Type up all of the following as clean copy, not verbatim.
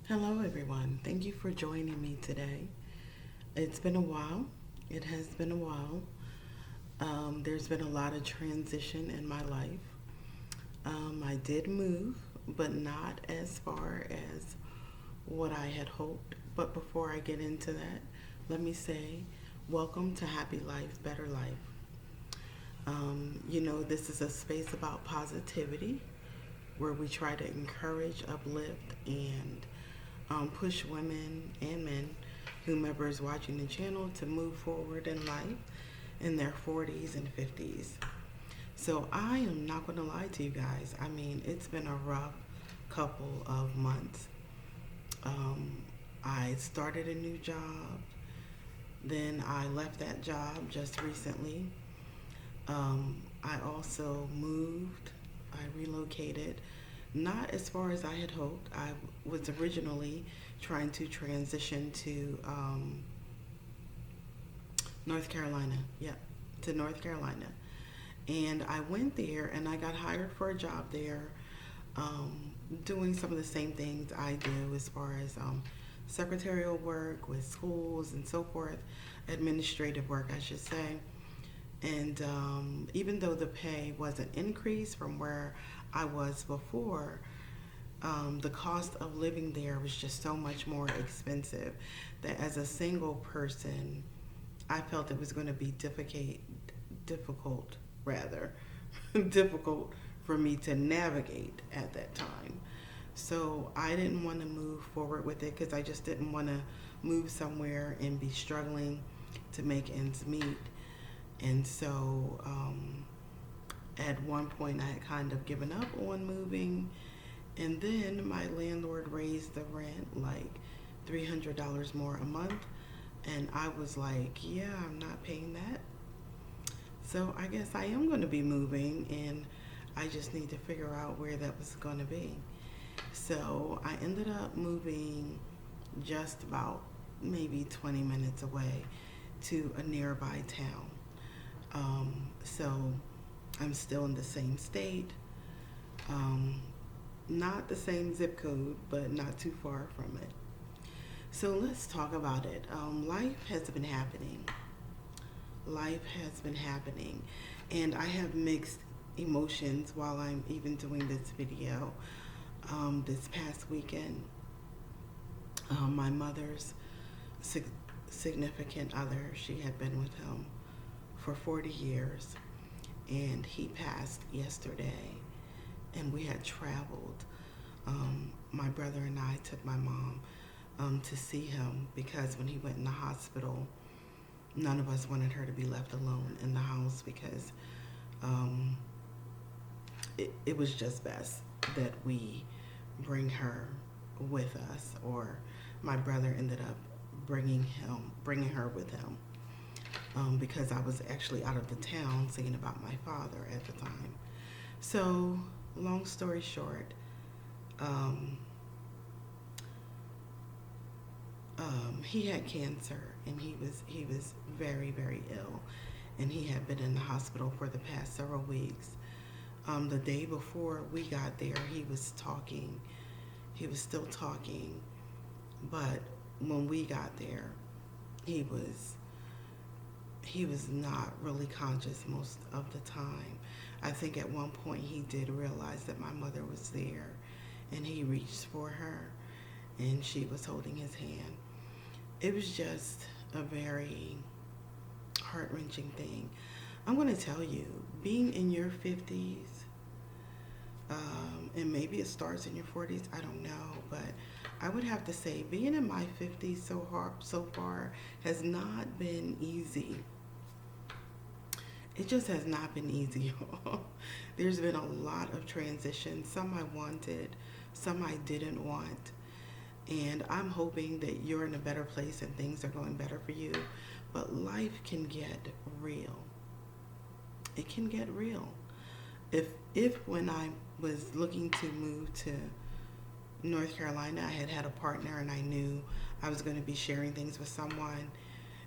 Hello, everyone. Thank you for joining me today. It's been a while. It has been a while. There's been a lot of transition in my life. I did move, but not as far as what I had hoped. But before I get into that, let me say, welcome to Happy Life, Better Life. This is a space about positivity where we try to encourage, uplift, and push women and men, whomever is watching the channel, to move forward in life in their 40s and 50s. So I am not going to lie to you guys. I mean, it's been a rough couple of months. Um, I started a new job, then I left that job just recently. I also moved, I relocated, not as far as I had hoped. I was originally trying to transition to North Carolina. Yep, to North Carolina. And I went there and I got hired for a job there, doing some of the same things I do as far as secretarial work with schools and so forth, administrative work, I should say. And even though the pay wasn't increased from where I was before, the cost of living there was just so much more expensive that as a single person, I felt it was going to be difficult, rather, difficult for me to navigate at that time. So I didn't want to move forward with it because I just didn't want to move somewhere and be struggling to make ends meet. And so at one point, I had kind of given up on moving. And then my landlord raised the rent like $300 more a month. And I was like, yeah, I'm not paying that. So I guess I am going to be moving, and I just need to figure out where that was going to be. So I ended up moving just about maybe 20 minutes away to a nearby town. So I'm still in the same state, um, not the same zip code, but not too far from it. So let's talk about it. Life has been happening. Life has been happening. And I have mixed emotions while I'm even doing this video. This past weekend, my mother's significant other, she had been with him for 40 years, and he passed yesterday. And we had traveled. My brother and I took my mom to see him because when he went in the hospital, none of us wanted her to be left alone in the house because um, it was just best that we bring her with us, or my brother ended up bringing her with him, because I was actually out of the town seeing about my father at the time. So, long story short, um, he had cancer, and he was very, very ill, and he had been in the hospital for the past several weeks. The day before we got there, he was talking. He was still talking, but when we got there, he was he was not really conscious most of the time. I think at one point he did realize that my mother was there, and he reached for her, and she was holding his hand. It was just a very heart wrenching thing. I'm going to tell you, being in your 50s, and maybe it starts in your 40s, I don't know, but I would have to say being in my 50s so far has not been easy. It just has not been easy. There's been a lot of transition. Some I wanted, some I didn't want. And I'm hoping that you're in a better place and things are going better for you. But life can get real. It can get real. If when I was looking to move to North Carolina, I had a partner and I knew I was going to be sharing things with someone,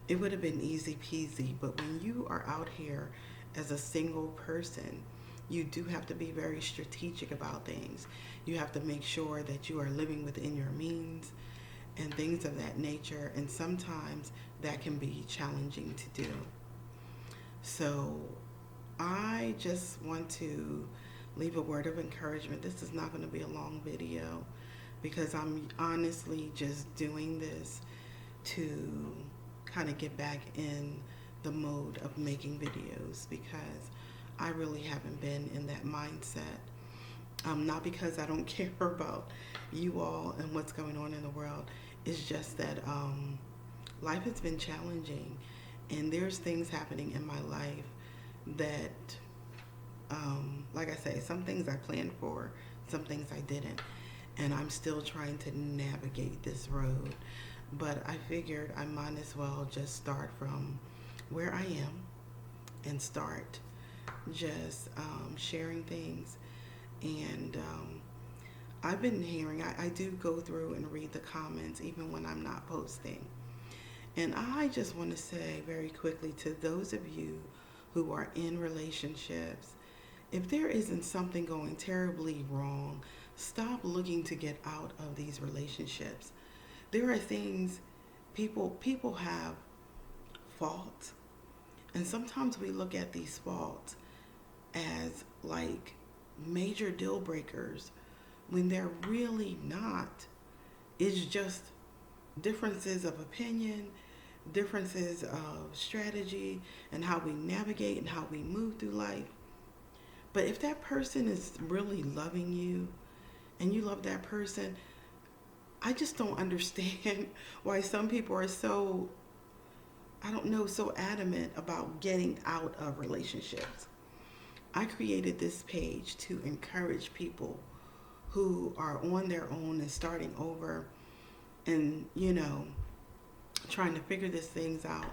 it would have been easy peasy. But when you are out here as a single person, you do have to be very strategic about things. You have to make sure that you are living within your means and things of that nature. And sometimes that can be challenging to do. So I just want to leave a word of encouragement. This is not going to be a long video because I'm honestly just doing this to kind of get back in the mode of making videos because I really haven't been in that mindset. Not because I don't care about you all and what's going on in the world. It's just that life has been challenging, and there's things happening in my life that, like I say, some things I planned for, some things I didn't, and I'm still trying to navigate this road. But I figured I might as well just start from where I am and start just sharing things. And I've been hearing, I do go through and read the comments even when I'm not posting. And I just want to say very quickly to those of you who are in relationships, if there isn't something going terribly wrong, stop looking to get out of these relationships. There are things, people have faults, and sometimes we look at these faults as like major deal breakers when they're really not. It's just differences of opinion, differences of strategy, and how we navigate and how we move through life. But if that person is really loving you and you love that person, I just don't understand why some people are so, I don't know, so adamant about getting out of relationships. I created this page to encourage people who are on their own and starting over and, trying to figure these things out.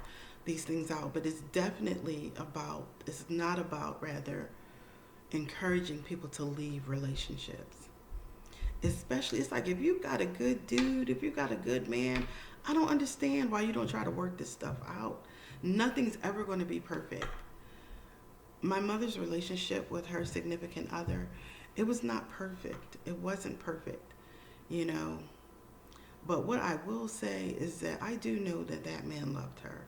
But it's definitely about, it's not about, rather, encouraging people to leave relationships. Especially, it's like if you've got a good dude, if you've got a good man, I don't understand why you don't try to work this stuff out. Nothing's ever going to be perfect. My mother's relationship with her significant other, it was not perfect. It wasn't perfect, But what I will say is that I do know that that man loved her.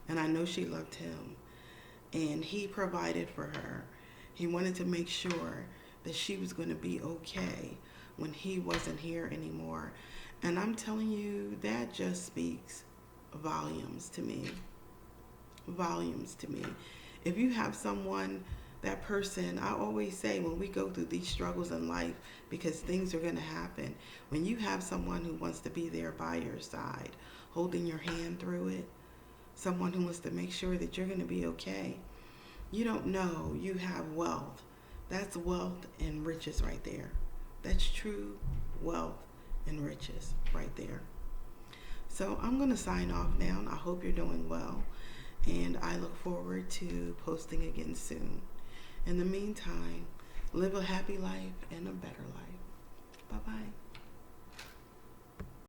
And I know she loved him. And he provided for her. He wanted to make sure that she was going to be okay when he wasn't here anymore. And I'm telling you, that just speaks volumes to me. Volumes to me. If you have someone, that person, I always say when we go through these struggles in life, because things are going to happen, when you have someone who wants to be there by your side, holding your hand through it, someone who wants to make sure that you're going to be okay, you don't know, you have wealth. That's wealth and riches right there. That's true wealth and riches right there. So I'm going to sign off now. I hope you're doing well. And I look forward to posting again soon. In the meantime, live a happy life and a better life. Bye-bye.